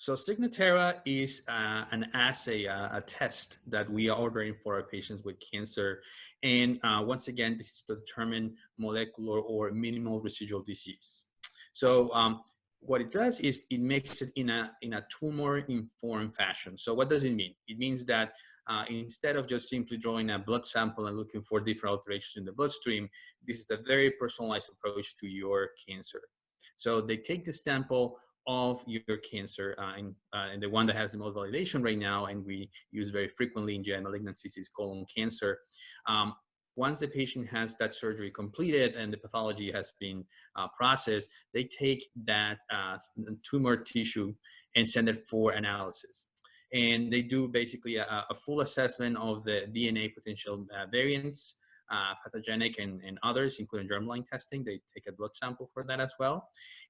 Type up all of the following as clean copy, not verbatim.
So Signatera is an assay, a test that we are ordering for our patients with cancer. And once again, this is to determine molecular or minimal residual disease. So what it does is it makes it in a tumor-informed fashion. So what does it mean? It means that instead of just simply drawing a blood sample and looking for different alterations in the bloodstream, this is a very personalized approach to your cancer. So they take the sample of your cancer, and the one that has the most validation right now, and we use very frequently in GI malignancies, is colon cancer. Once the patient has that surgery completed and the pathology has been processed, they take that tumor tissue and send it for analysis. And they do basically a full assessment of the DNA potential variants, pathogenic and others, including germline testing. They take a blood sample for that as well.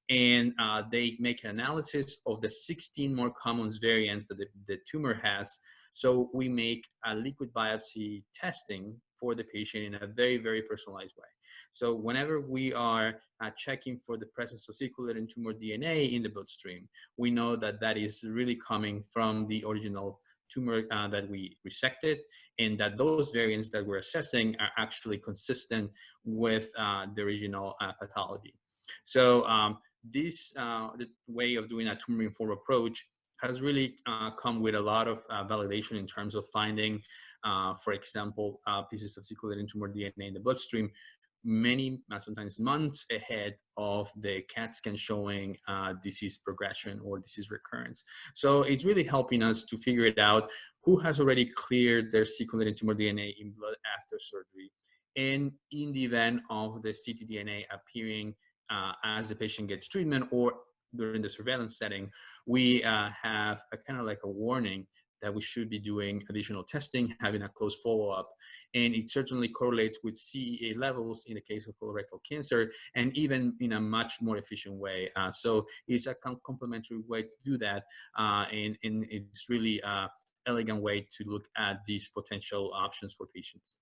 And they make an analysis of the 16 more common variants that the tumor has. So we make a liquid biopsy testing for the patient in a very, very personalized way. So whenever we are checking for the presence of circulating tumor DNA in the bloodstream, we know that that is really coming from the original tumor that we resected, and that those variants that we're assessing are actually consistent with the original pathology. So this the way of doing a tumor-informed approach has really come with a lot of validation in terms of finding, for example, pieces of circulating tumor DNA in the bloodstream many, sometimes months ahead of the CAT scan showing disease progression or disease recurrence. So it's really helping us to figure it out who has already cleared their circulating tumor DNA in blood after surgery. And in the event of the ctDNA appearing as the patient gets treatment or during the surveillance setting, we have a kind of like a warning that we should be doing additional testing, having a close follow-up. And it certainly correlates with CEA levels in the case of colorectal cancer, and even in a much more efficient way. So it's a complementary way to do that. And it's really an elegant way to look at these potential options for patients.